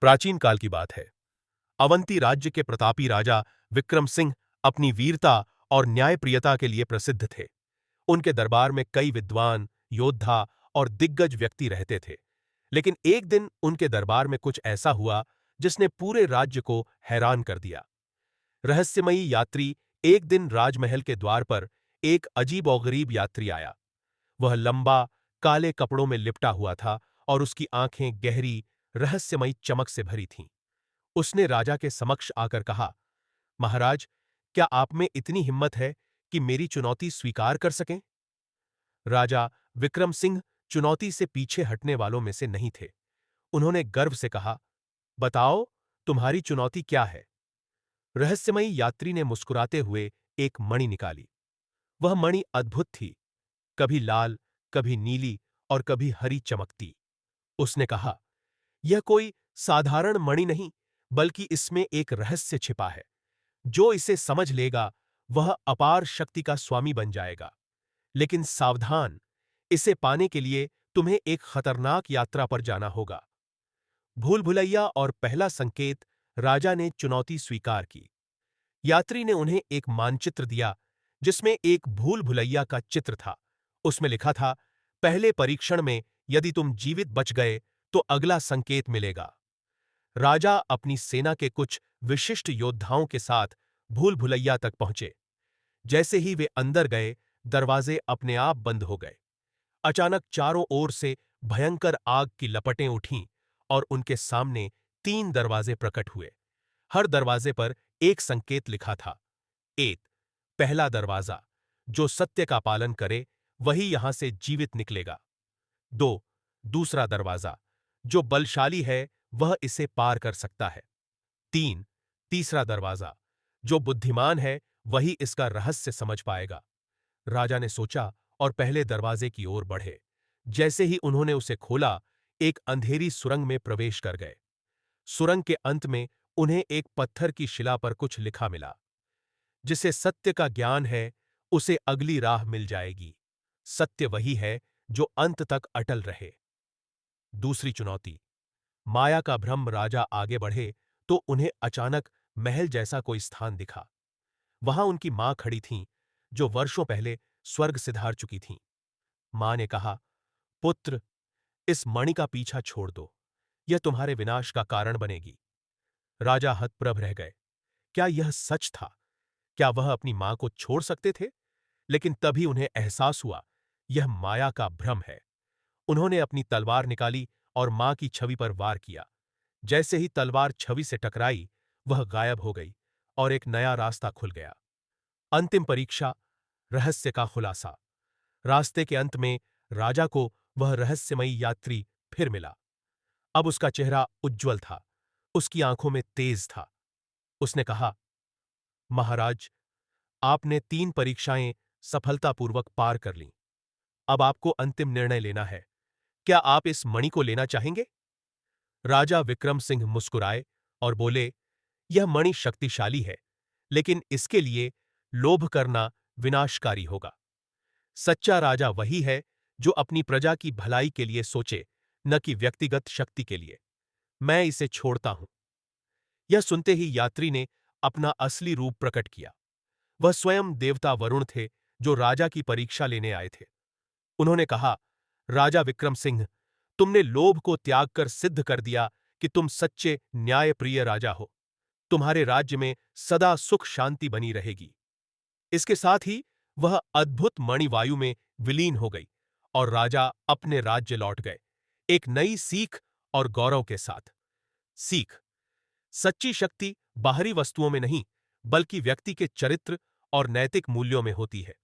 प्राचीन काल की बात है। अवंती राज्य के प्रतापी राजा विक्रम सिंह अपनी वीरता और न्यायप्रियता के लिए प्रसिद्ध थे। उनके दरबार में कई विद्वान, योद्धा और दिग्गज व्यक्ति रहते थे। लेकिन एक दिन उनके दरबार में कुछ ऐसा हुआ जिसने पूरे राज्य को हैरान कर दिया। रहस्यमयी यात्री एक दिन राजमहल के द्वार पर एक अजीबोगरीब यात्री आया। वह लंबा, काले कपड़ों में लिपटा हुआ था और उसकी आंखें गहरी, रहस्यमयी चमक से भरी थीं। उसने राजा के समक्ष आकर कहा, महाराज, क्या आप में इतनी हिम्मत है कि मेरी चुनौती स्वीकार कर सकें? राजा विक्रम सिंह चुनौती से पीछे हटने वालों में से नहीं थे। उन्होंने गर्व से कहा, बताओ, तुम्हारी चुनौती क्या है? रहस्यमयी यात्री ने मुस्कुराते हुए एक मणि निकाली। वह मणि अद्भुत थी, कभी लाल, कभी नीली और कभी हरी चमकती। उसने कहा, यह कोई साधारण मणि नहीं, बल्कि इसमें एक रहस्य छिपा है। जो इसे समझ लेगा, वह अपार शक्ति का स्वामी बन जाएगा। लेकिन सावधान, इसे पाने के लिए तुम्हें एक खतरनाक यात्रा पर जाना होगा। भूल भुलैया और पहला संकेत। राजा ने चुनौती स्वीकार की। यात्री ने उन्हें एक मानचित्र दिया जिसमें एक भूल भुलैया का चित्र था। उसमें लिखा था, पहले परीक्षण में यदि तुम जीवित बच गए तो अगला संकेत मिलेगा। राजा अपनी सेना के कुछ विशिष्ट योद्धाओं के साथ भूल भुलैया तक पहुंचे। जैसे ही वे अंदर गए, दरवाजे अपने आप बंद हो गए। अचानक चारों ओर से भयंकर आग की लपटें उठीं और उनके सामने 3 दरवाजे प्रकट हुए। हर दरवाजे पर एक संकेत लिखा था। 1, पहला दरवाजा, जो सत्य का पालन करे वही यहां से जीवित निकलेगा। 2, दूसरा दरवाजा, जो बलशाली है वह इसे पार कर सकता है। 3, तीसरा दरवाजा, जो बुद्धिमान है वही इसका रहस्य समझ पाएगा। राजा ने सोचा और पहले दरवाजे की ओर बढ़े। जैसे ही उन्होंने उसे खोला, एक अंधेरी सुरंग में प्रवेश कर गए। सुरंग के अंत में उन्हें एक पत्थर की शिला पर कुछ लिखा मिला। जिसे सत्य का ज्ञान है, उसे अगली राह मिल जाएगी। सत्य वही है जो अंत तक अटल रहे। दूसरी चुनौती। माया का भ्रम। राजा आगे बढ़े तो उन्हें अचानक महल जैसा कोई स्थान दिखा। वहां उनकी मां खड़ी थीं, जो वर्षों पहले स्वर्ग सिधार चुकी थीं। मां ने कहा, पुत्र, इस मणि का पीछा छोड़ दो, यह तुम्हारे विनाश का कारण बनेगी। राजा हतप्रभ रह गए। क्या यह सच था? क्या वह अपनी मां को छोड़ सकते थे? लेकिन तभी उन्हें एहसास हुआ, यह माया का भ्रम है। उन्होंने अपनी तलवार निकाली और मां की छवि पर वार किया। जैसे ही तलवार छवि से टकराई, वह गायब हो गई और एक नया रास्ता खुल गया। अंतिम परीक्षा, रहस्य का खुलासा। रास्ते के अंत में राजा को वह रहस्यमयी यात्री फिर मिला। अब उसका चेहरा उज्ज्वल था, उसकी आंखों में तेज था। उसने कहा, महाराज, आपने 3 परीक्षाएं सफलतापूर्वक पार कर लीं। अब आपको अंतिम निर्णय लेना है। क्या आप इस मणि को लेना चाहेंगे? राजा विक्रम सिंह मुस्कुराए और बोले, यह मणि शक्तिशाली है, लेकिन इसके लिए लोभ करना विनाशकारी होगा। सच्चा राजा वही है जो अपनी प्रजा की भलाई के लिए सोचे, न कि व्यक्तिगत शक्ति के लिए। मैं इसे छोड़ता हूं। यह सुनते ही यात्री ने अपना असली रूप प्रकट किया। वह स्वयं देवता वरुण थे, जो राजा की परीक्षा लेने आए थे। उन्होंने कहा, राजा विक्रम सिंह, तुमने लोभ को त्याग कर सिद्ध कर दिया कि तुम सच्चे न्यायप्रिय राजा हो। तुम्हारे राज्य में सदा सुख शांति बनी रहेगी। इसके साथ ही वह अद्भुत मणि वायु में विलीन हो गई और राजा अपने राज्य लौट गए, एक नई सीख और गौरव के साथ। सीख। सच्ची शक्ति बाहरी वस्तुओं में नहीं, बल्कि व्यक्ति के चरित्र और नैतिक मूल्यों में होती है।